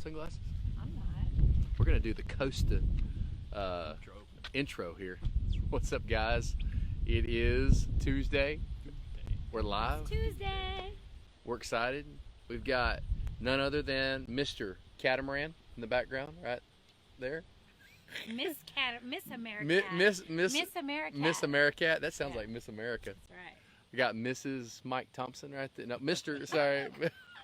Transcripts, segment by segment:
sunglasses? I'm not. We're gonna do the Costa intro here. What's up, guys? It is Tuesday. We're live. It's Tuesday. We're excited. We've got none other than Mr. Catamaran in the background, right there. Miss America. Miss America. Miss America. That sounds like Miss America. That's right. We got Mrs. Mike Thompson right there. No, Mr. Sorry.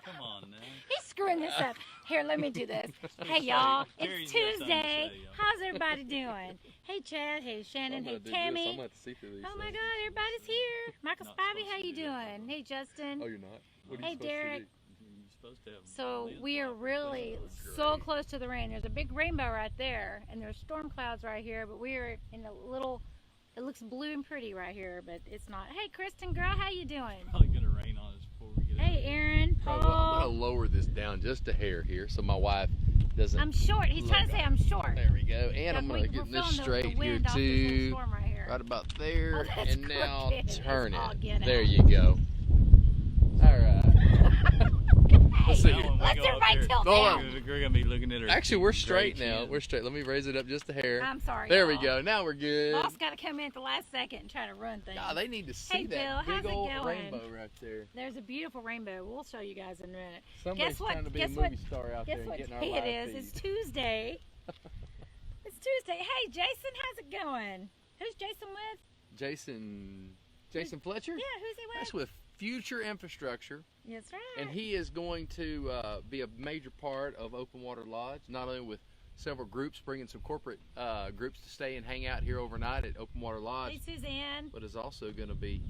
Come on now. He's screwing this up. Here, let me do this. Hey, y'all. It's Tuesday. How's everybody doing? Hey, Chad. Hey, Shannon. Hey, Tammy. I'm gonna have to see through these Oh my things. God, everybody's here. Michael Not Spivey, supposed how to you do that. doing? Hey, Justin. Oh, you're not? What are Hey, you supposed to Derek. do? You're supposed to have So lens we are block. really so close to the rain. There's a big rainbow right there, and there's storm clouds right here, but we are in a little, it looks blue and pretty right here, but it's not. Hey, Kristen, girl, how you doing? Probably gonna rain on us before we get out Hey, of here. Aaron, Well, I'm gonna Paul. lower this down just a hair here so my wife doesn't. I'm short. He's trying to say I'm short. There we go. And Yeah, I'm gonna we're get this feeling the straight here wind off this little too. storm right here. Right about there. Oh, that's And now crooked. turn I'll it. get There out. you go. Alright. Let's see. Now when we Let's go up everybody there, tilt Hold down. on. we're gonna be looking at her. Actually, we're great straight now. chin. We're straight. Let me raise it up just a hair. I'm sorry. There we y'all. go. Now we're good. Boss got to come in at the last second and try to run things. God, they need to see Hey, that Bill, how's big it old going? rainbow right there. There's a beautiful rainbow. We'll show you guys in a minute. Somebody's what- trying to be guess a what- movie star out Guess there and what getting our day live it is? feed. It's Tuesday. It's Tuesday. Hey, Jason, how's it going? Who's Jason with? Jason Fletcher? Yeah, who's he with? That's with Future Infrastructure, That's right. and he is going to be a major part of Open Water Lodge, not only with several groups, bringing some corporate groups to stay and hang out here overnight at Open Water Lodge, Hey, Suzanne. but is also going to be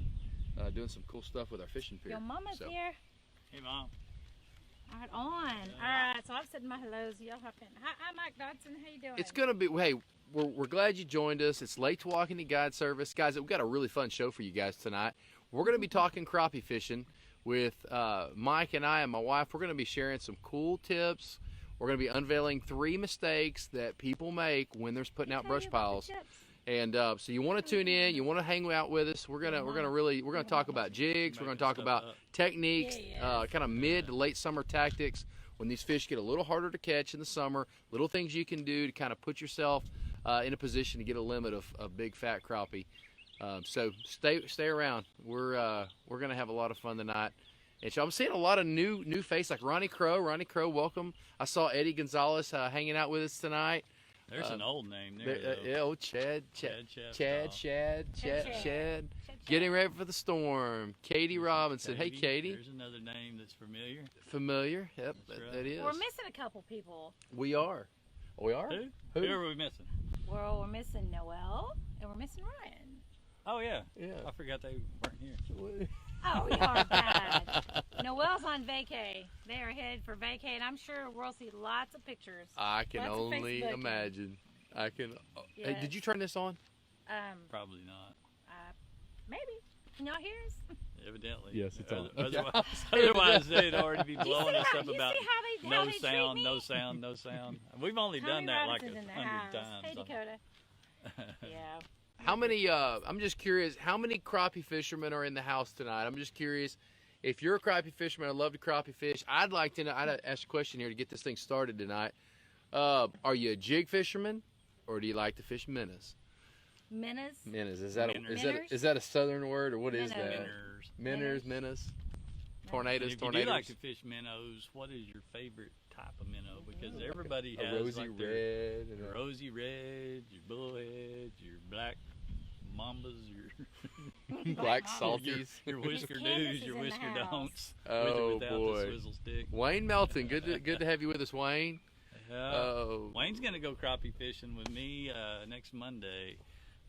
doing some cool stuff with our fishing pier. Your mama's So, here. Hey, Mom. All right, on. All right, so I've said my hellos. Y'all hop in. Hi, Mike Dodson. How you doing? It's going to be, hey, we're glad you joined us. It's Lake Tawakoni Guide Service. Guys, we've got a really fun show for you guys tonight. We're going to be talking crappie fishing with Mike and I and my wife. We're going to be sharing some cool tips. We're going to be unveiling 3 mistakes that people make when they're putting out brush piles. And so you want to tune in, you want to hang out with us. We're gonna talk about jigs. We're gonna talk about techniques, kind of mid to late summer tactics when these fish get a little harder to catch in the summer. Little things you can do to kind of put yourself in a position to get a limit of big fat crappie. So stay around. We're gonna have a lot of fun tonight. And so I'm seeing a lot of new faces like Ronnie Crow. Ronnie Crow, welcome. I saw Eddie Gonzalez hanging out with us tonight. There's an old name there. Yeah, old Chad. Getting ready for the storm. Katie Robinson. Hey, Katie. There's another name that's familiar. Familiar. Yep, That's right. that is. We're missing a couple people. We are. We are? Who? Who are we missing? Well, we're missing Noel and we're missing Ryan. Oh yeah. Yeah. I forgot they weren't here. Oh, we are bad. Noel's on vacay. They are headed for vacay, and I'm sure we'll see lots of pictures. I can Lots of only Facebooking. imagine. I can. Hey, Yes. did you turn this on? Probably not. Maybe. Can y'all hear us? Evidently. Yes, it's on. Otherwise, they'd already be You see blowing us how- up you about see how no they treat sound, me? no sound, no sound. We've only Tommy done that like Robinson's in the 100 house. times. Hey, Dakota. Yeah. How many? I'm just curious. How many crappie fishermen are in the house tonight? I'm just curious. If you're a crappie fisherman, I love to crappie fish. I'd like to know. I'd ask a question here to get this thing started tonight. Are you a jig fisherman, or do you like to fish minnows? Minnows. Minnows. Is Minnows? that a southern word, or what is Minnows. that? Minnows. Minnows. And Tornadoes. if you do like to fish minnows, what is your favorite type of minnow? Because everybody A has rosy like their red. And a, rosy red, your bullheads, your black mambas, your black Mamba. salties. your whisker Miss Candace do's, is your in the whisker house. don'ts, Oh, with or without boy. the swizzle stick. Wayne Melton, good to have you with us, Wayne. Oh, Wayne's gonna go crappie fishing with me next Monday,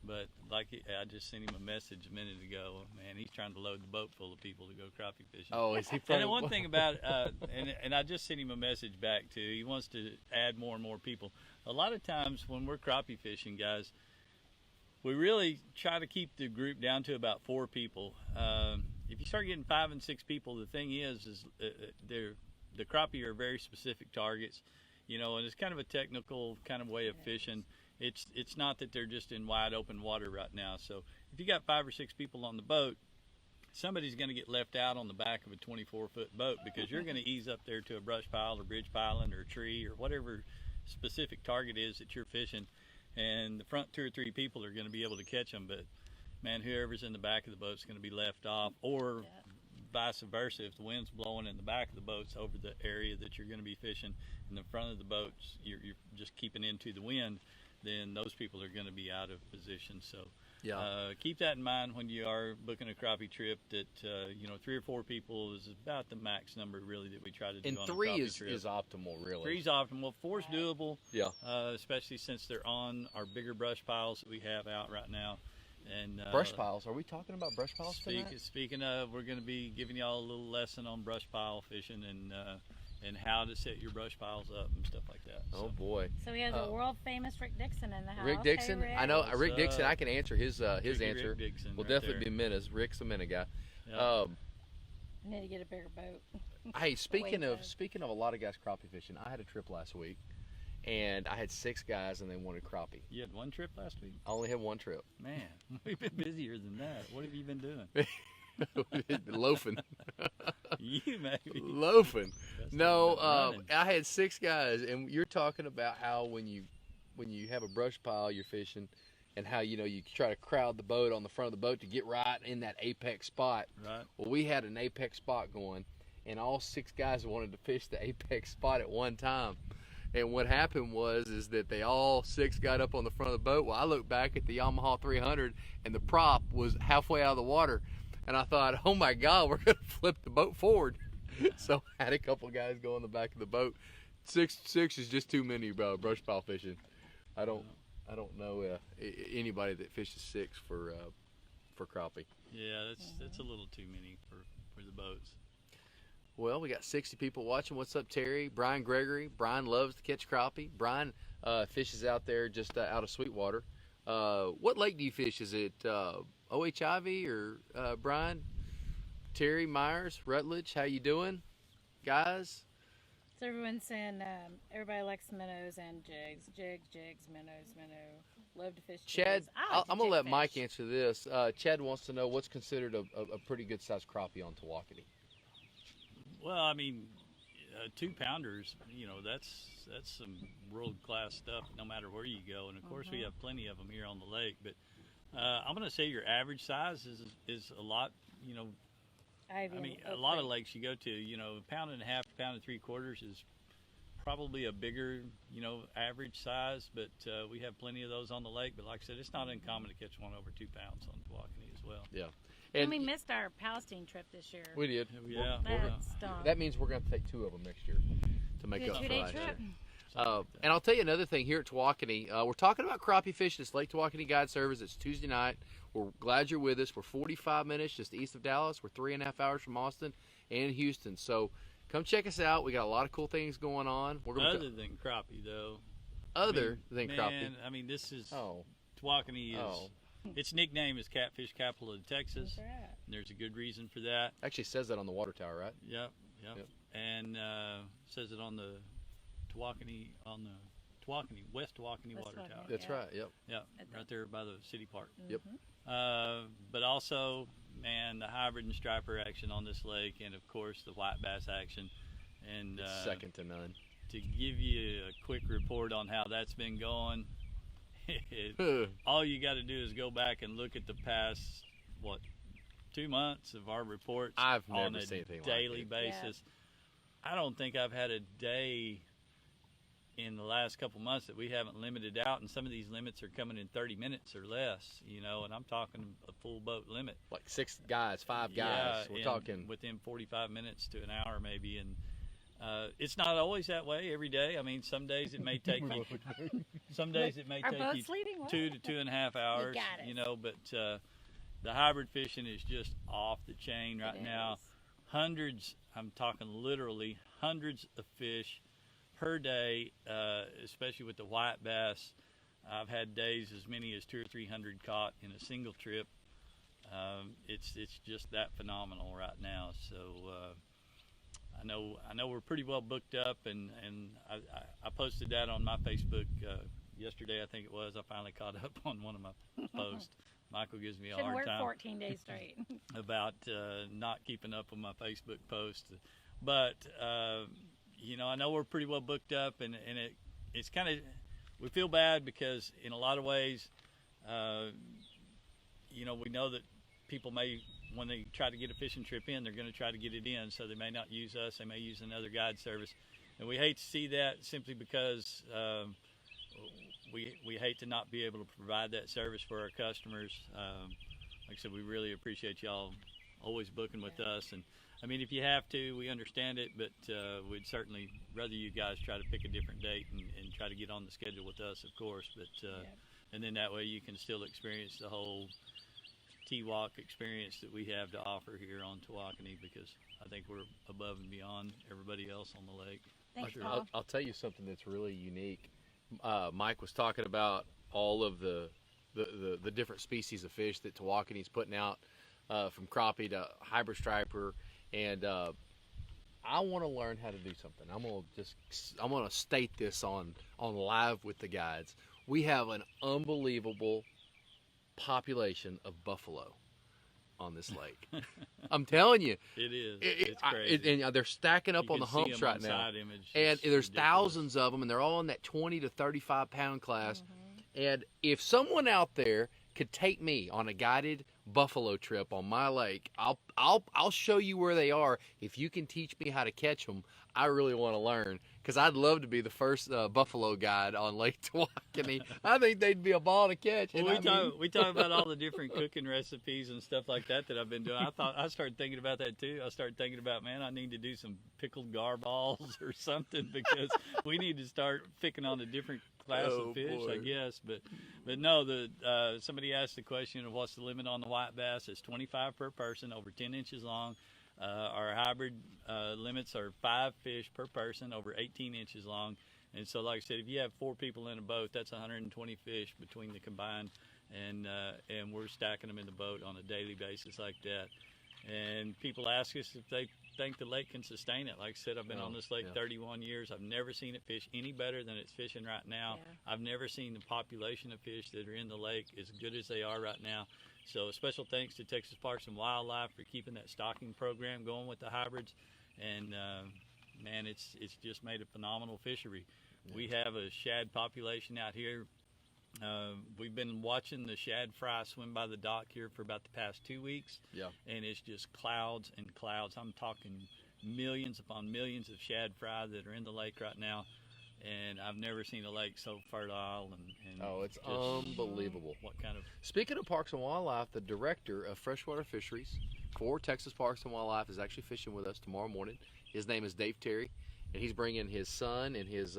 but I just sent him a message a minute ago. Man, he's trying to load the boat full of people to go crappie fishing. oh, is he And from? the one thing about and I just sent him a message back too. He wants to add more and more people. A lot of times when we're crappie fishing, guys, we really try to keep the group down to about 4 people. If you start getting 5 and 6 people, the thing is the crappie are very specific targets, you know, and it's kind of a technical kind of way of fishing. It's not that they're just in wide open water right now. So if you got 5 or 6 people on the boat, somebody's going to get left out on the back of a 24-foot boat because you're going to ease up there to a brush pile or bridge piling or a tree or whatever specific target is that you're fishing, and the front 2 or 3 people are going to be able to catch them, but man, whoever's in the back of the boat's going to be left off, or vice versa. If the wind's blowing in the back of the boats over the area that you're going to be fishing, in the front of the boats you're just keeping into the wind, then those people are going to be out of position. So keep that in mind when you are booking a crappie trip, that 3 or 4 people is about the max number really that we try to do And on 3 a crappie is trip. is optimal, really. 3's optimal. 4's doable. Yeah. Especially since they're on our bigger brush piles that we have out right now. And Brush piles. Are we talking about brush piles tonight? Speaking of, we're going to be giving y'all a little lesson on brush pile fishing and how to set your brush piles up and stuff like that. Oh boy. So we have the world famous Rick Dixon in the house. Rick Dixon. Hey, Rick. I know What's Rick Dixon. up? I can answer his answer. Rick Dixon Will right definitely there. be Minna's. Rick's a Minna guy. Yep. I need to get a bigger boat. Hey, speaking Way of back. speaking of a lot of guys crappie fishing, I had a trip last week, and I had 6 guys, and they wanted crappie. You had one trip last week? I only had one trip. Man, we've been busier than that. What have you been doing? Loafing. You maybe. Loafing. That's No, running. I had 6 guys, and you're talking about how when you have a brush pile you're fishing, and how you try to crowd the boat on the front of the boat to get right in that apex spot. Right. Well, we had an apex spot going, and all 6 guys wanted to fish the apex spot at one time. And what happened is that they all 6 got up on the front of the boat. Well, I looked back at the Yamaha 300, and the prop was halfway out of the water. And I thought, oh my God, we're going to flip the boat forward. So I had a couple guys go in the back of the boat. Six is just too many brush pile fishing. I don't know anybody that fishes 6 for crappie. Yeah, that's a little too many for the boats. Well, we got 60 people watching. What's up, Terry? Brian Gregory. Brian loves to catch crappie. Brian fishes out there just out of Sweetwater. What lake do you fish? Is it OHIV or Brian? Terry Myers, Rutledge, how you doing, guys? So everyone's saying everybody likes minnows and jigs. Jigs, minnows, minnow. Love to fish Chad, jigs. I like to I'm going to jig let Mike fish. answer this. Chad wants to know what's considered a pretty good sized crappie on Tawakoni. Well, I mean, 2-pounders, that's some world-class stuff no matter where you go. And, of course, we have plenty of them here on the lake. But I'm going to say your average size is a lot, I mean, a lot of lakes you go to, 1.5 pounds, 1.5 pounds, 3/4 is probably a bigger, average size. But we have plenty of those on the lake. But like I said, it's not uncommon to catch one over 2 pounds on Tawakoni as well. Yeah. And we missed our Palestine trip this year. We did. Yeah. That stunk. That means we're going to take 2 of them next year to make Did up a for 2-day last trip. year. And I'll tell you another thing here at Tawakoni. We're talking about crappie fishing. It's Lake Tawakoni Guide Service. It's Tuesday night. We're glad you're with us. We're 45 minutes just east of Dallas. We're 3.5 hours from Austin and Houston. So come check us out. We got a lot of cool things going on. We're going Other than crappie, though. than crappie. I mean, this is Oh, Tawakoni is. oh. Its nickname is Catfish Capital of Texas. That's right. And there's a good reason for that. Actually says that on the water tower, right? Yep. Yep. And says it on the West Tawakoni West Water Tawakoni. Tower. That's Yeah. right. Yep. Yep, right there by the city park. Yep. But also, man, the hybrid and striper action on this lake, and of course the white bass action. And It's second to none. to give you a quick report on how that's been going, all you got to do is go back and look at the past 2 months of our reports I've on never a seen anything like daily it. basis. I don't think I've had a day in the last couple months that we haven't limited out, and some of these limits are coming in 30 minutes or less, and I'm talking a full boat limit. Like 6 guys, 5 guys. We're talking. within 45 minutes to an hour maybe, and it's not always that way every day. I mean, some days it may take you. Some days it may Our take boat's you leaving. 2 to 2.5 hours. got it. But the hybrid fishing is just off the chain right It now. is. Hundreds, I'm talking literally hundreds of fish per day, especially with the white bass. I've had days as many as 200 or 300 caught in a single trip. It's just that phenomenal right now. So I know we're pretty well booked up, and I posted that on my Facebook yesterday. I think it was. I finally caught up on one of my posts. Michael gives me a Shouldn't hard work time 14 days straight. about not keeping up with my Facebook posts. But, you know, I know we're pretty well booked up, and it's kind of, we feel bad because in a lot of ways, you know, we know that people may, when they try to get a fishing trip in, they're going to try to get it in, so they may not use us, they may use another guide service. And we hate to see that simply because we hate to not be able to provide that service for our customers. Like I said, we really appreciate y'all always booking with us. And I mean, if you have to, we understand it, but we'd certainly rather you guys try to pick a different date and try to get on the schedule with us, of course. But and then that way you can still experience the whole T-Walk experience that we have to offer here on Tawakoni, because I think we're above and beyond everybody else on the lake. Thanks, Paul. I'll tell you something that's really unique. Mike was talking about all of the different species of fish that Tawakoni's putting out, from crappie to hybrid striper, and I want to learn how to do something. I'm gonna state this on live with the guides. We have an unbelievable population of buffalo on this lake. I'm telling you, It is. It's crazy. and they're stacking up You on the can see humps 'em right on now. side image. And It's there's ridiculous. thousands of them, and they're all in that 20 to 35 pound class. And if someone out there could take me on a guided buffalo trip on my lake, I'll show you where they are. If you can teach me how to catch them, I really want to learn, because I'd love to be the first buffalo guide on Lake Tawakoni. I think they'd be a ball to catch. Well, And we talk about all the different cooking recipes and stuff like that I've been doing. I started thinking about that too. I started thinking about, man, I need to do some pickled garballs or something, because we need to start picking on a different class of fish, boy. I guess. But no, somebody asked the question of what's the limit on the white bass. It's 25 per person, over 10 inches long. Our hybrid limits are 5 fish per person over 18 inches long. And so, like I said, if you have 4 people in a boat, that's 120 fish between the combined, and we're stacking them in the boat on a daily basis like that. And people ask us if they think the lake can sustain it. Like I said, I've been on this lake 31 years. I've never seen it fish any better than it's fishing right now. Yeah. I've never seen the population of fish that are in the lake as good as they are right now. So special thanks to Texas Parks and Wildlife for keeping that stocking program going with the hybrids. And man, it's just made a phenomenal fishery. Yeah. We have a shad population out here. We've been watching the shad fry swim by the dock here for about the past 2 weeks. Yeah. And it's just clouds and clouds. I'm talking millions upon millions of shad fry that are in the lake right now. And I've never seen a lake so fertile. And oh, it's unbelievable. What kind of... Speaking of Parks and Wildlife, the director of freshwater fisheries for Texas Parks and Wildlife is actually fishing with us tomorrow morning. His name is Dave Terry, and he's bringing his son and his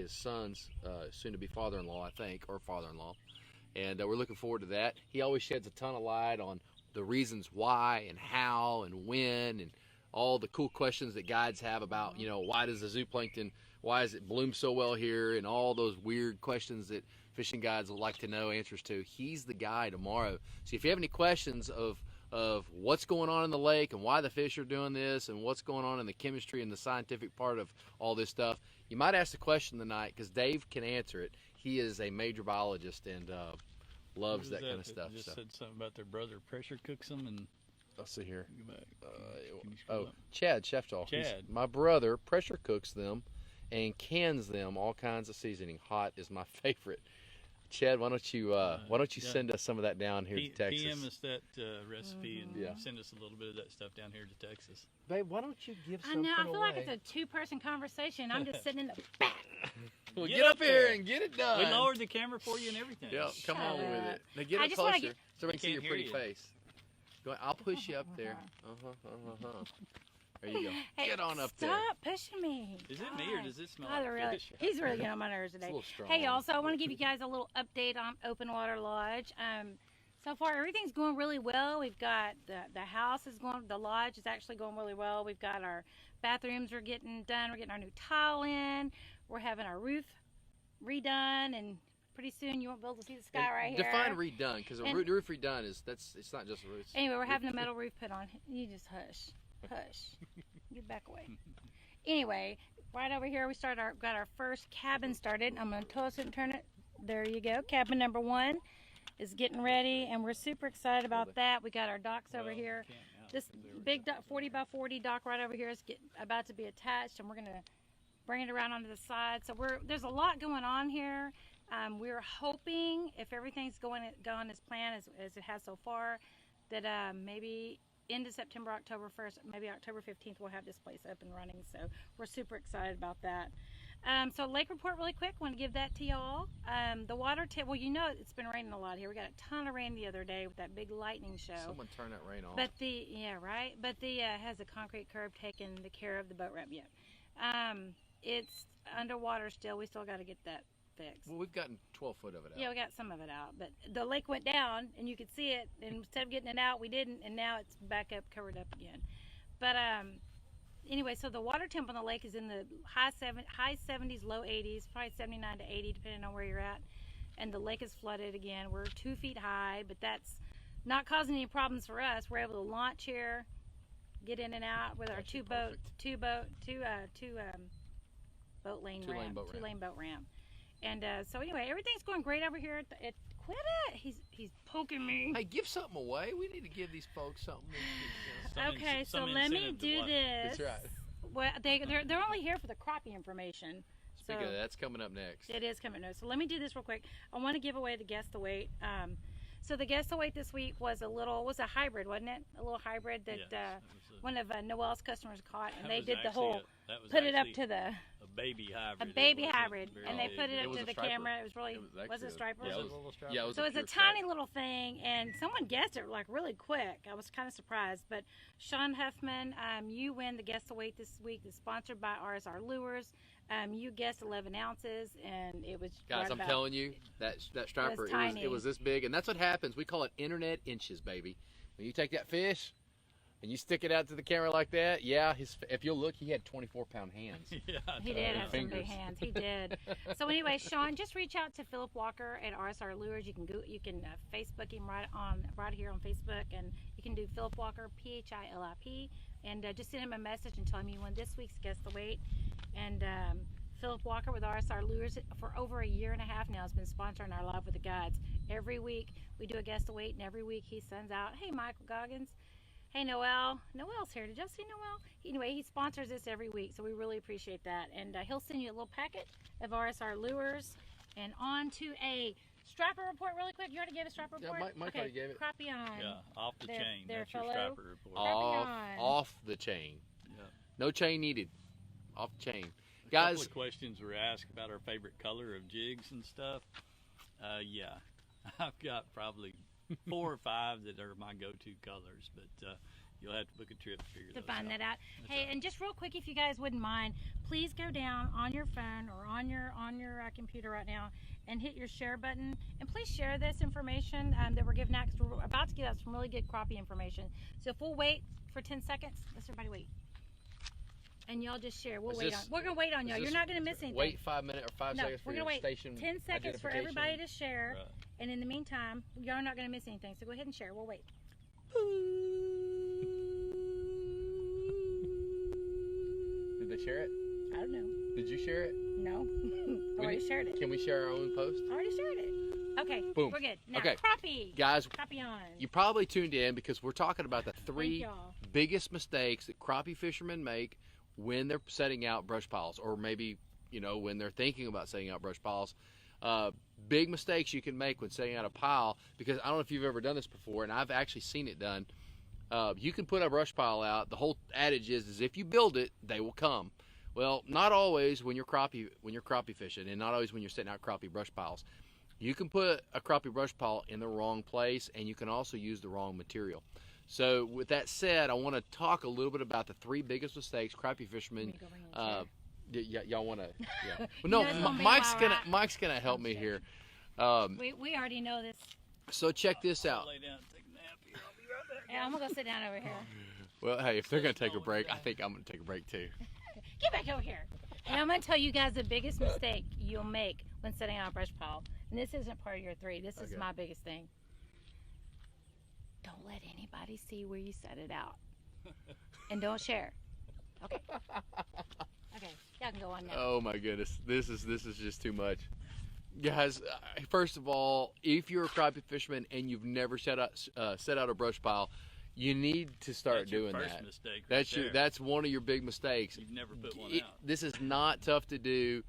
son's soon-to-be father-in-law, I think, or father-in-law. And we're looking forward to that. He always sheds a ton of light on the reasons why and how and when, and all the cool questions that guides have about, you know, why does the zooplankton, why does it bloom so well here, and all those weird questions that fishing guides would like to know answers to. He's the guy tomorrow. So if you have any questions of what's going on in the lake and why the fish are doing this and what's going on in the chemistry and the scientific part of all this stuff, you might ask the question tonight, because Dave can answer it. He is a major biologist and loves that kind of stuff. Just said something about their brother pressure cooks them, and let's see here. Can you Chad Sheftal. Chad. My brother pressure cooks them and cans them all kinds of seasoning. Hot is my favorite. Chad, why don't you send us some of that down here to Texas? PM us that recipe and send us a little bit of that stuff down here to Texas. Babe, why don't you give something I know. I feel away? like it's a 2-person conversation. I'm just sitting in the back. Well, get up here and get it done. We lowered the camera for you and everything. Yep, come on with it. Now get I up just wanna closer so we can see your pretty you. face. Go ahead. I'll push you up there. There you go. Hey, Get on up there. Stop pushing me. Is it me or does it smell God, like really, fish? he's really getting on my nerves today. It's a little strong. Hey, y'all, so I want to give you guys a little update on Open Water Lodge. So far, everything's going really well. We've got the house is going, the lodge is actually going really well. We've got our bathrooms are getting done. We're getting our new tile in. We're having our roof redone, and pretty soon you won't be able to see the sky right here. Define redone, because a roof redone is it's not just a roof. Anyway, we're having a metal roof put on. You just hush. Get back away. Anyway, right over here we got our first cabin started. I'm going to toss it and turn it. There you go. Cabin number 1. is getting ready, and we're super excited about that. We got our docks over here. This big 40 by 40 dock right over here is about to be attached, and we're gonna bring it around onto the side. So there's a lot going on here. We're hoping, if everything's going as planned as it has so far, that maybe into September, October 1st, maybe October 15th, we'll have this place up and running. So we're super excited about that. So lake report really quick, want to give that to y'all. The water well, you know it's been raining a lot here. We got a ton of rain the other day with that big lightning show. Someone turn that rain off. But but the has a concrete curb taking the care of the boat ramp yet. It's underwater still. We still got to get that fixed. Well, we've gotten 12 foot of it out. Yeah, we got some of it out, but the lake went down and you could see it, and instead of getting it out, we didn't, and now it's back up, covered up again. But anyway, so the water temp on the lake is in the high 70s, low 80s, probably 79 to 80, depending on where you're at. And the lake is flooded again. We're 2 feet high, but that's not causing any problems for us. We're able to launch here, get in and out with our two lane boat ramp. And so anyway, everything's going great over here at quit it. He's poking me. Hey, give something away. We need to give these folks something. Okay, so let me do this. That's right. Well, they're only here for the crappie information. Speaking of that, that's coming up next. It is coming up. So let me do this real quick. I want to give away the guess the weight. So the guess the weight this week was a hybrid, wasn't it? A little hybrid that one of Noel's customers caught, and they did the whole put it up to the baby hybrid. A baby hybrid, and they put it up to the camera. It was really was it striper? Yeah, it was a little striper. Yeah, it was so it's a tiny little thing, and someone guessed it like really quick. I was kind of surprised, but Sean Huffman, you win the guess the weight this week. It's sponsored by RSR Lures. You guessed 11 ounces, and it was guys. Right I'm telling you that striper. It was this big, and that's what happens. We call it internet inches, baby. When you take that fish and you stick it out to the camera like that, yeah. If you'll look, he had 24-pound hands. Yeah, he did have some big hands. He did. So anyway, Sean, just reach out to Philip Walker at RSR Lures. You can Facebook him right here on Facebook, and you can do Philip Walker PHILIP, and just send him a message and tell him you won this week's Guess the Weight. And Philip Walker with RSR Lures for over a year and a half now has been sponsoring our Live with the Guides. Every week we do a Guess the Weight, and every week he sends out, hey, Michael Goggins. Hey, Noel. Noel's here. Did y'all see Noel? Anyway, he sponsors this every week, so we really appreciate that. And he'll send you a little packet of RSR Lures. And on to a striper report really quick. You already gave a striper report? Yeah, Mike already gave it. Crappie on. Yeah, off the chain. That's your fellow. striper report. Off the chain. Yeah. No chain needed. Off the chain. A Guys, couple of questions were asked about our favorite color of jigs and stuff. Yeah, I've got probably 4 or 5 that are my go-to colors, but you'll have to book a trip to figure those find out. that out. That's Hey, right. and just real quick, if you guys wouldn't mind, please go down on your phone or on your computer right now and hit your share button, and please share this information that we're giving out, because we're about to give out some really good crappie information. So if we'll wait for 10 seconds, let's everybody wait. And y'all just share. We're gonna wait on y'all. You're not gonna miss anything. Wait 5 minutes or 5 seconds for we're your gonna wait station 10 seconds for everybody to share. Right. And in the meantime, y'all not gonna miss anything. So go ahead and share. We'll wait. Did they share it? I don't know. Did you share it? No. I already shared it. Can we share our own post? I already shared it. Okay. Boom. We're good. Now, Okay. crappie. Guys, Crappie on. you probably tuned in because we're talking about the 3 Thank y'all. biggest mistakes that crappie fishermen make when they're setting out brush piles, or maybe, when they're thinking about setting out brush piles. Big mistakes you can make when setting out a pile, because I don't know if you've ever done this before, and I've actually seen it done. You can put a brush pile out. The whole adage is if you build it, they will come. Well, not always when you're crappie fishing, and not always when you're setting out crappie brush piles. You can put a crappie brush pile in the wrong place, and you can also use the wrong material. So with that said, I want to talk a little bit about the 3 biggest mistakes crappie fishermen. Y'all want to? Yeah. Well, no, Mike's gonna help me here. We already know this. So check this out. I'll lay down and take a nap here. I'll be right back. Yeah, I'm gonna go sit down over here. Well, hey, if they're gonna take a break, I think I'm gonna take a break too. Get back over here. And I'm gonna tell you guys the biggest mistake you'll make when setting out a brush pile. And this isn't part of your 3. This is my biggest thing. Don't let anybody see where you set it out. And don't share. Okay. Okay. Y'all can go on now. Oh my goodness, this is just too much. Guys, first of all, if you're a crappie fisherman and you've never set out a brush pile, you need to start That's your doing first that. mistake right there. That's one of your big mistakes. You've never put one out. This is not tough to do.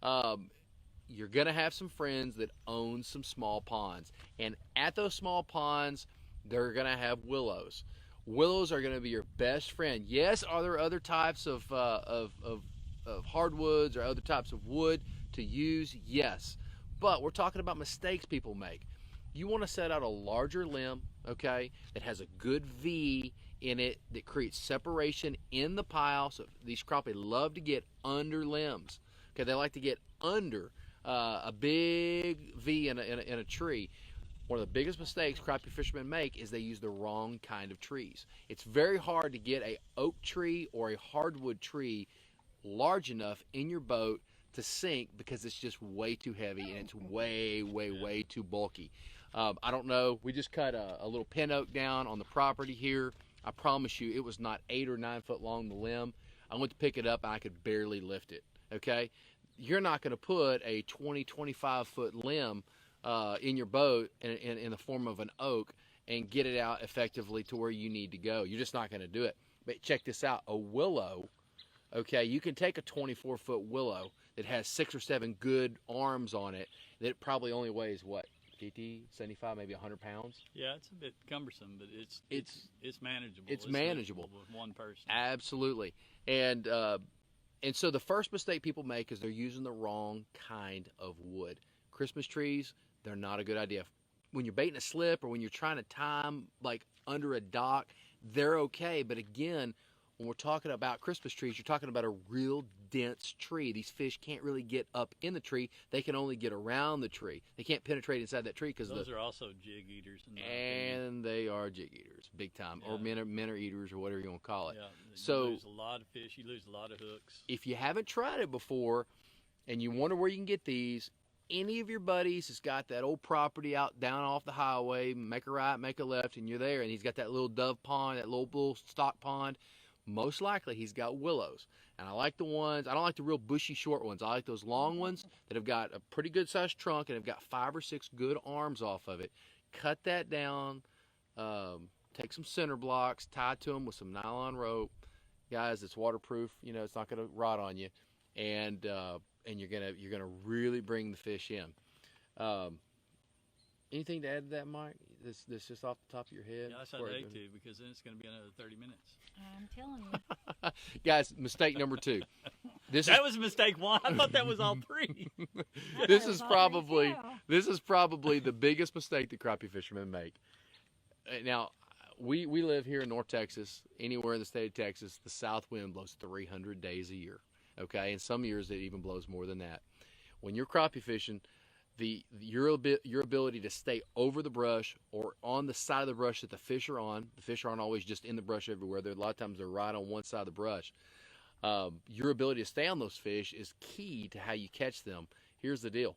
You're gonna have some friends that own some small ponds, and at those small ponds, they're gonna have willows. Willows are gonna be your best friend. Yes, are there other types of hardwoods or other types of wood to use? Yes, but we're talking about mistakes people make. You want to set out a larger limb, okay, that has a good V in it that creates separation in the pile. So these crappie love to get under limbs. Okay, they like to get under a big V in a tree. One of the biggest mistakes crappie fishermen make is they use the wrong kind of trees. It's very hard to get a oak tree or a hardwood tree large enough in your boat to sink because it's just way too heavy and it's way too bulky. I don't know. We just cut a little pin oak down on the property here. I promise you it was not 8 or 9 foot long, the limb. I went to pick it up and I could barely lift it. Okay? You're not going to put a 20, 25 foot limb in your boat in the form of an oak and get it out effectively to where you need to go. You're just not going to do it. But check this out. A willow, okay, you can take a 24-foot willow that has 6 or 7 good arms on it that probably only weighs, what, 50, 75, maybe 100 pounds? Yeah, it's a bit cumbersome, but it's manageable. It's manageable with one person. Absolutely. And so the first mistake people make is they're using the wrong kind of wood. Christmas trees, they're not a good idea. When you're baiting a slip or when you're trying to time like under a dock, they're okay. But again, when we're talking about Christmas trees, you're talking about a real dense tree. These fish can't really get up in the tree. They can only get around the tree. They can't penetrate inside that tree because those are also jig eaters. And they are jig eaters, big time, yeah. or men are eaters, or whatever you want to call it. Yeah, so you lose a lot of fish. You lose a lot of hooks. If you haven't tried it before, and you wonder where you can get these, any of your buddies has got that old property out down off the highway, make a right, make a left, and you're there, and he's got that little dove pond, that little stock pond. Most likely he's got willows. And I like the ones, I don't like the real bushy short ones. I like those long ones that have got a pretty good sized trunk and have got 5 or 6 good arms off of it. Cut that down, take some center blocks, tie to them with some nylon rope. Guys, it's waterproof, you know, it's not going to rot on you. And you're gonna really bring the fish in. Anything to add to that, Mike? This just off the top of your head? Yes, I'd hate to, because then it's going to be another 30 minutes. I'm telling you. Guys, mistake number 2. That was mistake 1. I thought that was all 3. This is probably the biggest mistake that crappie fishermen make. Now, we live here in North Texas. Anywhere in the state of Texas, the south wind blows 300 days a year. Okay, and some years it even blows more than that. When you're crappie fishing, your ability to stay over the brush or on the side of the brush that the fish are on. The fish aren't always just in the brush everywhere. A lot of times they're right on one side of the brush. Your ability to stay on those fish is key to how you catch them. Here's the deal.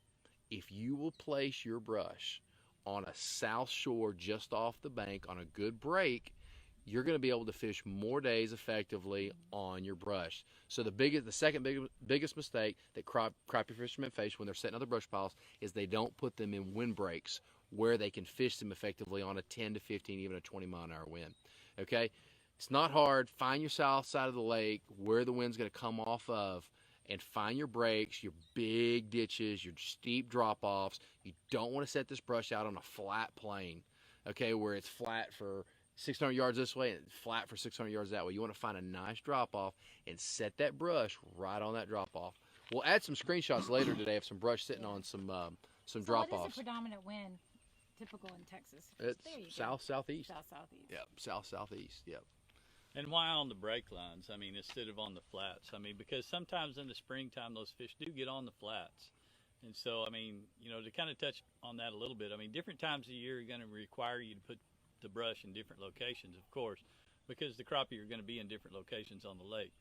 If you will place your brush on a south shore just off the bank on a good break, you're going to be able to fish more days effectively on your brush. So the second biggest mistake that crappie fishermen face when they're setting other brush piles is they don't put them in wind breaks where they can fish them effectively on a 10 to 15, even a 20-mile-an-hour wind. Okay? It's not hard. Find your south side of the lake where the wind's going to come off of, and find your breaks, your big ditches, your steep drop-offs. You don't want to set this brush out on a flat plane, okay, where it's flat for 600 yards this way and flat for 600 yards that way. You want to find a nice drop-off and set that brush right on that drop-off. We'll add some screenshots later today of some brush sitting on some drop-offs. What is a predominant wind typical in Texas? It's south-southeast. South-southeast. Yep, south-southeast, yep. And why on the break lines? I mean, instead of on the flats. I mean, because sometimes in the springtime those fish do get on the flats. And so, I mean, you know, to kind of touch on that a little bit, I mean, different times of year are going to require you to put the brush in different locations, of course, because the crappie are going to be in different locations on the lake.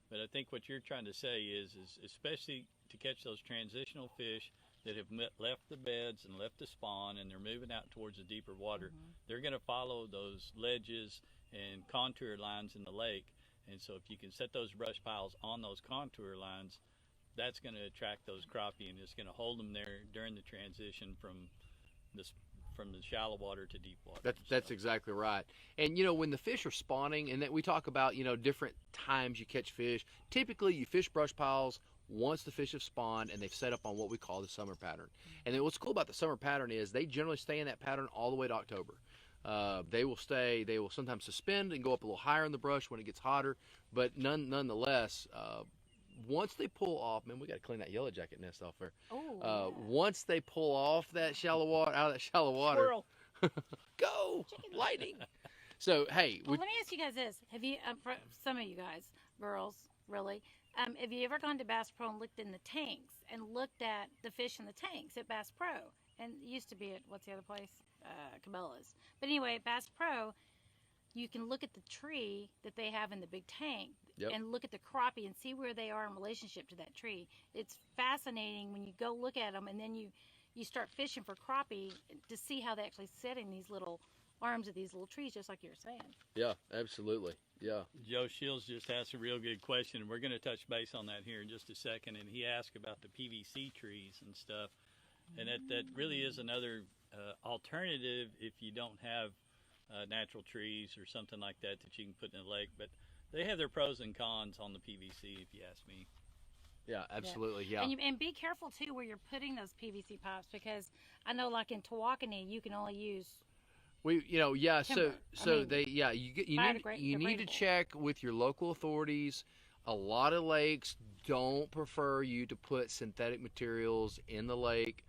But I think what you're trying to say is especially to catch those transitional fish that have left the beds and left the spawn and they're moving out towards the deeper water, they're going to follow those ledges and contour lines in the lake. And so if you can set those brush piles on those contour lines, that's going to attract those crappie, and it's going to hold them there during the transition from this from the shallow water to deep water. That's exactly right. And you know, when the fish are spawning, and that we talk about, you know, different times you catch fish. Typically, you fish brush piles once the fish have spawned and they've set up on what we call the summer pattern. And then what's cool about the summer pattern is they generally stay in that pattern all the way to October. They will stay. They will sometimes suspend and go up a little higher in the brush when it gets hotter. But nonetheless, once they pull off, man, we got to clean that yellow jacket nest off there. Once they pull off that shallow water, out of that shallow water, go lightning. So hey, well, let me ask you guys this: have you, for some of you guys, girls, really, have you ever gone to Bass Pro and looked in the tanks and looked at the fish in the tanks at Bass Pro? And it used to be at what's the other place, Cabela's. But anyway, at Bass Pro, you can look at the tree that they have in the big tank and look at the crappie and see where they are in relationship to that tree. It's fascinating when you go look at them, and then you start fishing for crappie to see how they actually sit in these little arms of these little trees, just like you were saying. Yeah, absolutely. Yeah. Joe Shields just asked a real good question, and we're going to touch base on that here in just a second. And he asked about the PVC trees and stuff, and that really is another alternative if you don't have natural trees or something like that you can put in the lake. But they have their pros and cons on the PVC, if you ask me. Yeah, absolutely. Yeah. And be careful too where you're putting those PVC pipes, because I know, like in Tawakoni, you can only use. Timber. You need to check with your local authorities. A lot of lakes don't prefer you to put synthetic materials in the lake.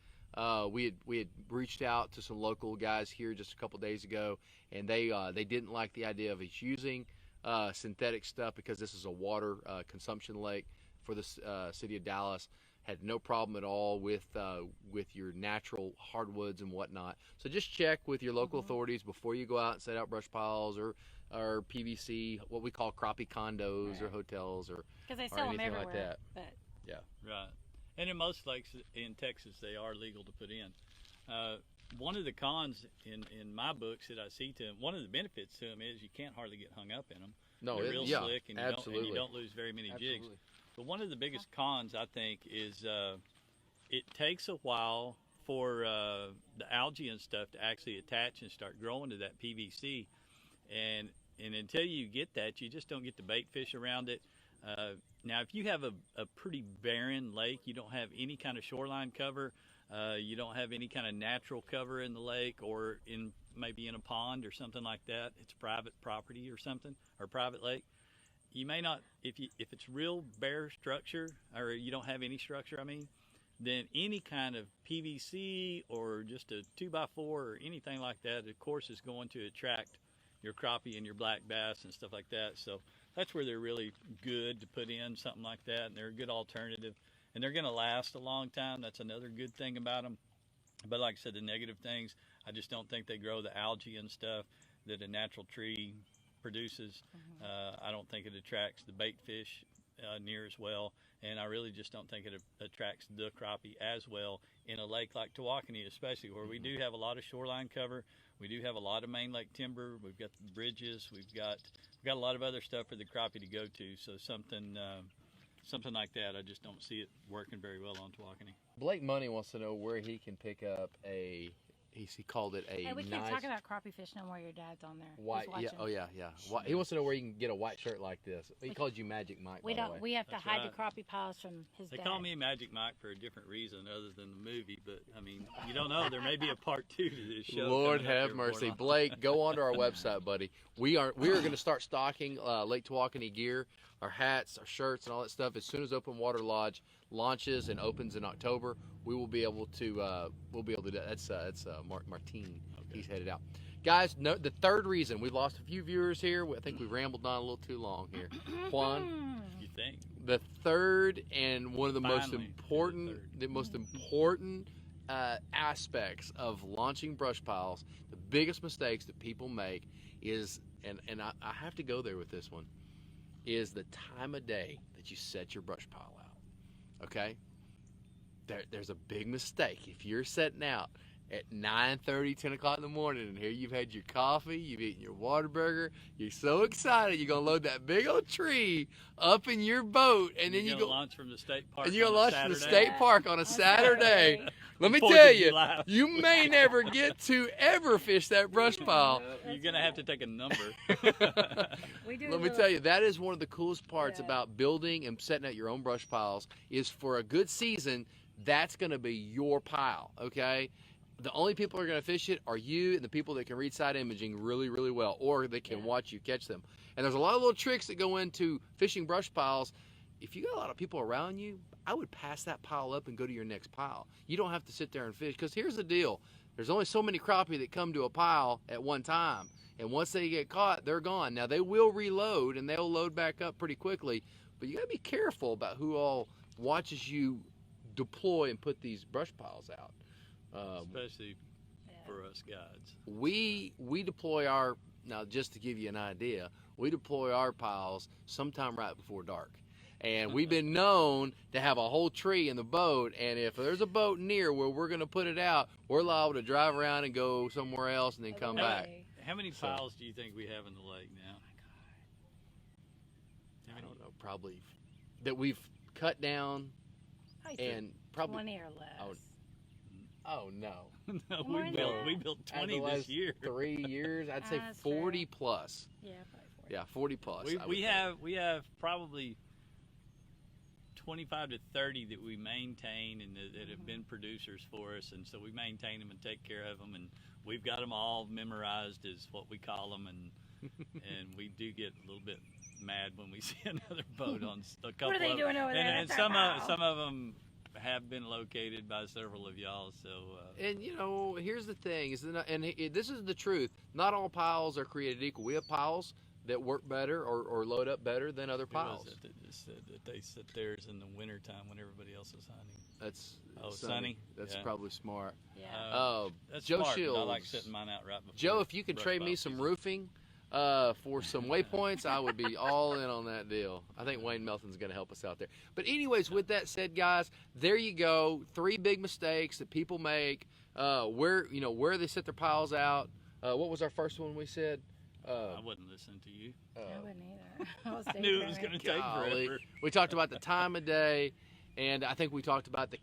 We had reached out to some local guys here just a couple days ago, and they didn't like the idea of us using synthetic stuff, because this is a water consumption lake for the city of Dallas. Had no problem at all with your natural hardwoods and whatnot. So just check with your local authorities before you go out and set out brush piles or PVC, what we call crappie condos or hotels or anything like that. But yeah, right. And in most lakes in Texas, they are legal to put in. One of the cons in my books that I see to them, one of the benefits to them is you can't hardly get hung up in them. No, they're real slick, and you don't lose very many jigs. Absolutely. But one of the biggest cons, I think, is it takes a while for the algae and stuff to actually attach and start growing to that PVC. And until you get that, you just don't get the bait fish around it. Now, if you have a pretty barren lake, you don't have any kind of shoreline cover, you don't have any kind of natural cover in the lake, or maybe in a pond or something like that, it's private property or something, or private lake. You may not, if it's real bare structure, or you don't have any structure, then any kind of PVC or just a 2x4 or anything like that, of course, is going to attract your crappie and your black bass and stuff like that. So that's where they're really good to put in something like that, and they're a good alternative, and they're going to last a long time. That's another good thing about them. But like I said, the negative things, I just don't think they grow the algae and stuff that a natural tree produces. I don't think it attracts the bait fish near as well, and I really just don't think it attracts the crappie as well in a lake like Tawakoni, especially where we do have a lot of shoreline cover. We do have a lot of main lake timber. We've got the bridges. We've got a lot of other stuff for the crappie to go to. So something like that, I just don't see it working very well on Tawakoni. Blake Money wants to know where he can pick up he called it a hey, we can't nice talk about crappie fish no more. Your dad's on there. white. He's watching. He wants to know where you can get a white shirt like this. He calls you Magic Mike. We by the don't. way. We have to That's hide right. the crappie piles from his They dad. call me Magic Mike for a different reason other than the movie, but you don't know. There may be a part 2 to this show. Lord coming up have here mercy, before long. Blake. Go onto our website, buddy. We are going to start stocking Lake Tawakoni gear, our hats, our shirts, and all that stuff as soon as Open Water Lodge launches and opens in October. We will be able to do that. That's Martine. Okay. He's headed out. Guys, the third reason, we lost a few viewers here. I think we rambled on a little too long here. Juan, You think? the third and one of the most Finally, important aspects of launching brush piles, the biggest mistakes that people make is, and I have to go there with this one, is the time of day that you set your brush pile out. Okay? There's a big mistake. If you're setting out at 9:30, 10 o'clock in the morning, and here you've had your coffee, you've eaten your Whataburger, you're so excited, you're going to load that big old tree up in your boat, and then you go launch from the state park. And you're going to launch from the state park on a Saturday. Saturday. Let me 4th tell of you, July. you may never get to ever fish that brush pile. You're going to have to take a number. We do. Let me tell you, that is one of the coolest parts Yeah. about building and setting out your own brush piles is for a good season, that's going to be your pile, okay? The only people who are going to fish it are you and the people that can read side imaging really, really well, or they can watch you catch them. And there's a lot of little tricks that go into fishing brush piles. If you got a lot of people around you, I would pass that pile up and go to your next pile. You don't have to sit there and fish, because here's the deal. There's only so many crappie that come to a pile at one time, and once they get caught, they're gone. Now, they will reload, and they'll load back up pretty quickly, but you got to be careful about who all watches you deploy and put these brush piles out. Especially for us guides. We deploy our, now just to give you an idea, we deploy our piles sometime right before dark. And we've been known to have a whole tree in the boat, and if there's a boat near where we're going to put it out, we're liable to drive around and go somewhere else and then come back. How many piles do you think we have in the lake now? I don't know, probably that we've cut down and probably 20 or less. Oh no. No, More than that? we built Out of 20 the this last year. 3 years, I'd say That's 40 fair. plus. Yeah, probably 40. Yeah, 40 plus. I would We think. have probably 25 to 30 that we maintain and that have been producers for us, and so we maintain them and take care of them, and we've got them all memorized as what we call them, and we do get a little bit mad when we see another boat on a couple. What are they of doing over there? And That's some our of pile. some of them have been located by several of y'all. So And you know, here's the thing: is that, and this is the truth. Not all piles are created equal. We have piles that work better or load up better than other who was piles. it that just said that they sit theirs in the wintertime when everybody else is hunting? That's Sunny. That's Yeah. probably smart. Yeah. That's Joe smart, 'cause Shields. I like setting mine out right before. Joe, if you could brush trade pile me some season. roofing for some waypoints, I would be all in on that deal. I think Wayne Melton's going to help us out there. But anyways, with that said, guys, there you go. 3 big mistakes that people make. Where they set their piles out. What was our first one we said? I wouldn't listen to you. I wouldn't either. I was I knew it was going to take Golly. forever. We talked about the time of day, and I think we talked about the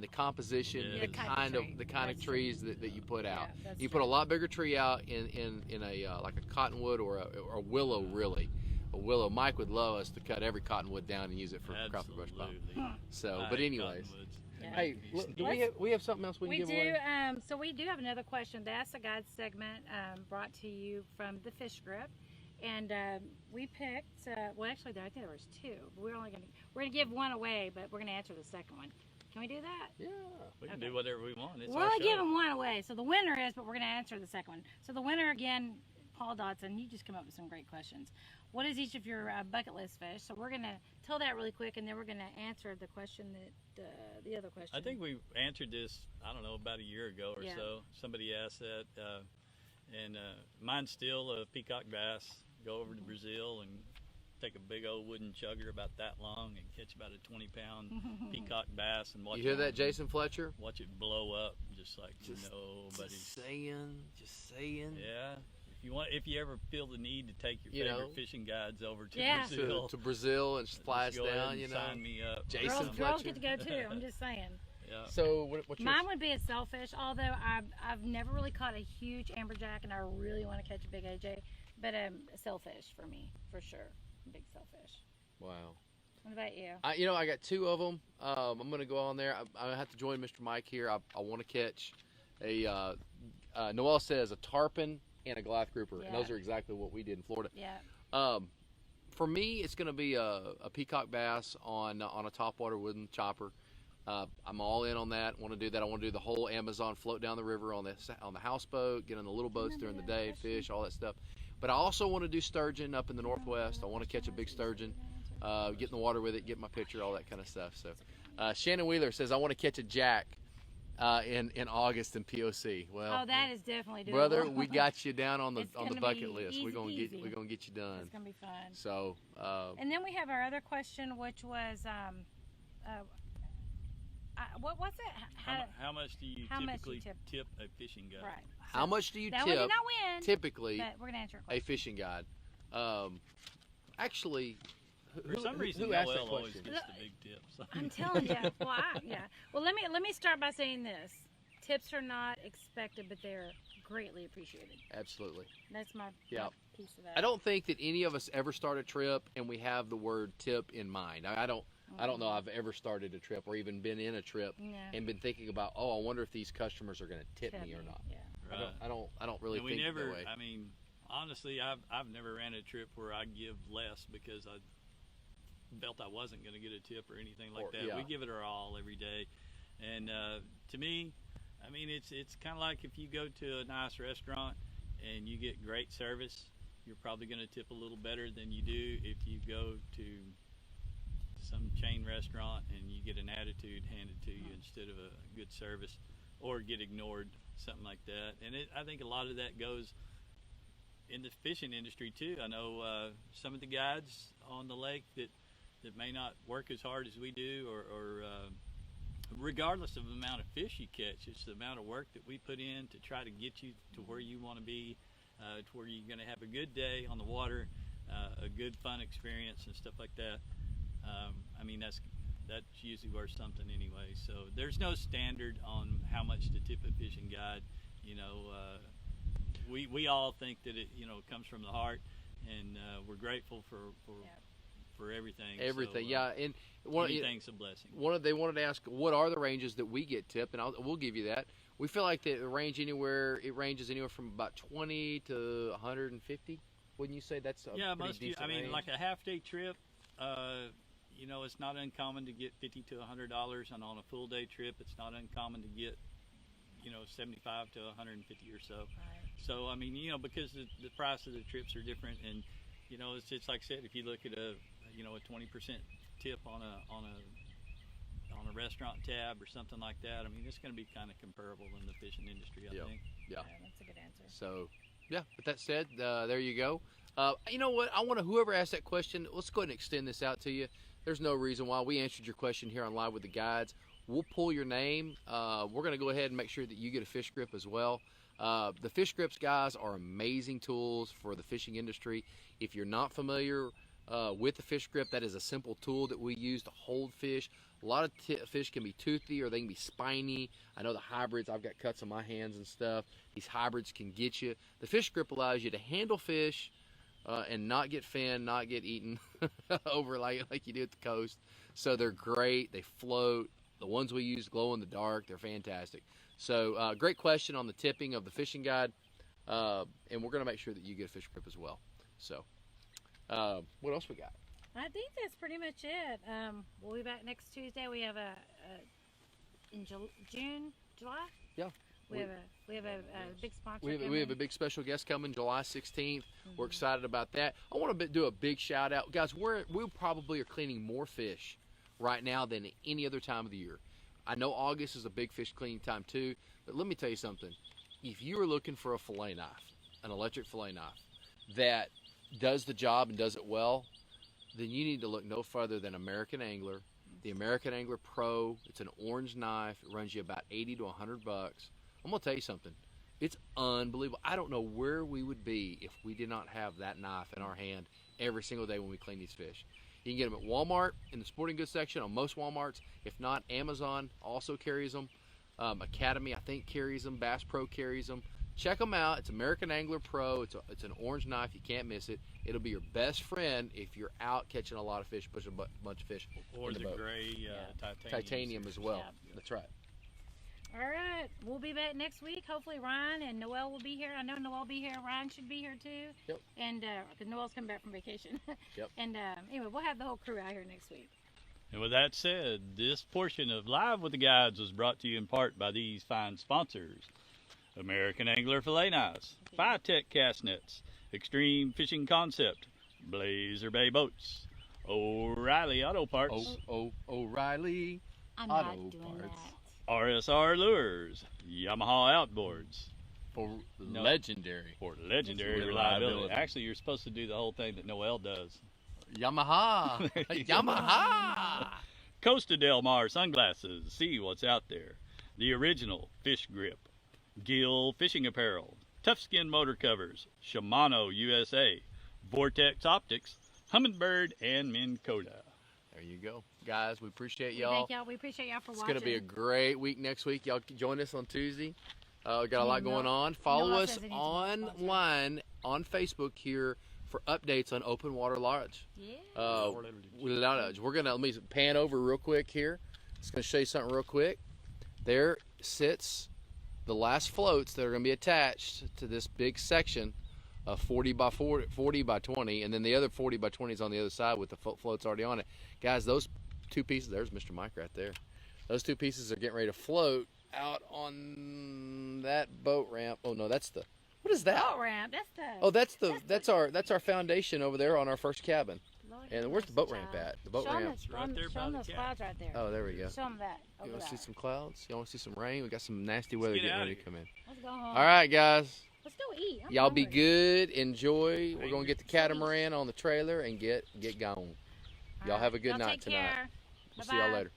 composition, Yeah. the The type of kind tree. of That's trees that you put out. Yeah, that's You put a true. lot bigger tree out in a like a cottonwood or a willow, really. A willow. Mike would love us to cut every cottonwood down and use it for crappie brush pile. Absolutely. So, I but hate anyways, cottonwoods. Yeah. hey, look, do we have something else we can We give do. away? So we do have another question. That's a guide segment brought to you from the Fish Grip, and we picked. Well, actually, I think there was 2. But we're gonna give one away, but we're gonna answer the second one. Can we do that? Yeah. We can do whatever we want. It's We're our only show. giving one away. So the winner is, but we're gonna answer the second one. So the winner again, Paul Dodson. You just come up with some great questions. What is each of your bucket list fish? So we're gonna tell that really quick, and then we're gonna answer the question that the other question. I think we answered this, I don't know, about a year ago or Yeah. so. Somebody asked that. And mine's still a peacock bass. Go over to Brazil and take a big old wooden chugger about that long and catch about a 20-pound peacock bass and watch You hear it, that, Jason Fletcher? watch it blow up just like Just nobody's. saying. Yeah. If you ever feel the need to take your You favorite know. fishing guides over to Yeah. Brazil, To Brazil and fly us just go ahead down, and you know. sign me up. Jason girls Fletcher. get to go too. I'm just saying. Yeah. So what's your Mine would be a sailfish, although I've never really caught a huge amberjack, and I really want to catch a big AJ. But a sailfish for me, for sure. Big sailfish. wow? What about you? I got 2 of them. I'm going to go on there. I have to join Mr. Mike here. I want to catch a, Noel says, a tarpon and a Goliath grouper. And Yeah. those are exactly what we did in Florida. Yeah. For me, it's going to be a peacock bass on a topwater wooden chopper. I'm all in on that. Want to do that. I want to do the whole Amazon, float down the river on the houseboat, get on the little boats during the day, fish, all that stuff. But I also want to do sturgeon up in the Northwest. I want to catch a big sturgeon, get in the water with it, get my picture, all that kind of stuff. So Shannon Wheeler says, I want to catch a jack in August in POC. Well, Oh, that is definitely doable. brother, we got you down on the It's on the gonna bucket be list. We're easy gonna peasy. get you done. It's gonna be fun. So And then we have our other question, which was What's it? How much do you how much typically you tip? a fishing guide? Right. How much do you That one tip did not win. typically But we're gonna answer your a question. fishing guide? Actually, For some reason, who asked that Noel always question? gets the big tips. I'm telling you. Well, yeah. Well, let me start by saying this: tips are not expected, but they're greatly appreciated. Absolutely. That's my Yeah. piece of that. I don't think that any of us ever start a trip and we have the word tip in mind. I don't know I've ever started a trip or even been in a trip Yeah. and been thinking about, oh, I wonder if these customers are going to tip me or not. Yeah. Right. I don't really And we think never. that way. I mean, honestly, I've never ran a trip where I give less because I felt I wasn't going to get a tip or anything like that. Yeah. We give it our all every day, and to me, I mean, it's kind of like if you go to a nice restaurant and you get great service, you're probably going to tip a little better than you do if you go to some chain restaurant and you get an attitude handed to you instead of a good service, or get ignored, something like that. And I think a lot of that goes in the fishing industry too. I know some of the guides on the lake that may not work as hard as we do, or regardless of the amount of fish you catch, it's the amount of work that we put in to try to get you to where you want to be, to where you're going to have a good day on the water, a good fun experience and stuff like that. I mean, that's usually worth something anyway. So there's no standard on how much to tip a fishing guide. You know, we all think that it comes from the heart, and we're grateful for everything. Everything, So, yeah. And everything's a blessing. they wanted to ask, what are the ranges that we get tipped, and we'll give you that. We feel like it ranges anywhere from about 20 to 150. Wouldn't you say that's a pretty decent I mean, range? like a half-day trip, it's not uncommon to get $50 to $100, and on a full-day trip, it's not uncommon to get, 75 to 150 or so. Right. So, I mean, because the price of the trips are different, and it's just like I said, if you look at a 20% tip on a restaurant tab or something like that, I mean, it's going to be kind of comparable in the fishing industry, I think. Yeah. That's a good answer. So, yeah. With that said, there you go. You know what? Whoever asked that question, let's go ahead and extend this out to you. There's no reason why. We answered your question here on Live with the Guides. We'll pull your name. We're going to go ahead and make sure that you get a fish grip as well. The fish grips, guys, are amazing tools for the fishing industry. If you're not familiar with the fish grip, that is a simple tool that we use to hold fish. A lot of fish can be toothy or they can be spiny. I know the hybrids, I've got cuts on my hands and stuff. These hybrids can get you. The fish grip allows you to handle fish and not get finned, not get eaten over like you do at the coast. So they're great. They float. The ones we use glow in the dark. They're fantastic. So great question on the tipping of the fishing guide. And we're going to make sure that you get a fish grip as well. So what else we got? I think that's pretty much it. We'll be back next Tuesday. We have in July. Yeah. We have a big sponsor. We have a big special guest coming July 16th. We're excited about that. I want to do a big shout out, guys. We probably are cleaning more fish right now than any other time of the year. I know August is a big fish cleaning time too, but let me tell you something. If you are looking for a fillet knife, an electric fillet knife that does the job and does it well, then you need to look no further than American Angler. The American Angler Pro. It's an orange knife. It runs you about $80 to $100. I'm gonna tell you something. It's unbelievable. I don't know where we would be if we did not have that knife in our hand every single day when we clean these fish. You can get them at Walmart in the sporting goods section on most Walmarts. If not, Amazon also carries them. Academy, I think, carries them. Bass Pro carries them. Check them out. It's American Angler Pro. It's an orange knife. You can't miss it. It'll be your best friend if you're out catching a lot of fish, pushing a bunch of fish. Or in the the boat. gray Titanium as well. Yeah. That's right. All right, we'll be back next week. Hopefully Ryan and Noel will be here. I know Noel will be here. Ryan should be here too. Yep. And because Noel's coming back from vacation. Yep. And anyway, we'll have the whole crew out here next week. And with that said, this portion of Live with the Guides was brought to you in part by these fine sponsors: American Angler Fillet Knives, Phi-Tech Cast Nets, Extreme Fishing Concept, Blazer Bay Boats, O'Reilly Auto Parts, O'Reilly I'm Auto not doing Parts. that. RSR Lures, Yamaha Outboards, For legendary. for legendary reliability. Actually, you're supposed to do the whole thing that Noel does. Yamaha. Yamaha. Costa Del Mar sunglasses. See what's out there. The original fish grip. Gill fishing apparel. Tough skin motor covers. Shimano USA. Vortex Optics. Humminbird and Minn Kota. There you go. Guys, we appreciate We y'all. thank y'all. We appreciate y'all for It's watching. going to be a great week next week. Y'all can join us on Tuesday. We got a lot going on. no Follow one us says anything about sponsor. online on Facebook here for updates on Open Water Lodge. Yeah. Lodge. We're gonna let me pan over real quick here. Just gonna show you something real quick. There sits the last floats that are gonna be attached to this big section of 40 by 20, and then the other 40 by 20 is on the other side with the floats already on it. Guys, those two pieces. There's Mr. Mike right there. Those two pieces are getting ready to float out on that boat ramp. Oh no, that's the. What is that? Boat ramp. That's the. Oh, that's our foundation over there on our first cabin. Lord And have where's the mercy, boat ramp child. at? The boat Show 'em ramp. those- Right there Show by 'em the those cat. clouds right there. Oh, there we go. Show them that. You Over want to see there. some clouds? You want to see some rain? We got some nasty weather get getting outta ready to here. come in. Let's go home. All right, guys. Let's go eat. I'm Y'all be hungry. good. Enjoy. We're gonna get the Sweet. catamaran on the trailer and get gone. All Y'all have a right. good Y'all night take tonight. care. We'll see y'all Bye-bye. later.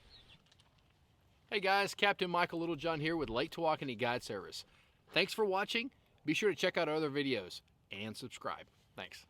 Hey guys, Captain Michael Littlejohn here with Lake Tawakoni Guide Service. Thanks for watching. Be sure to check out our other videos and subscribe. Thanks.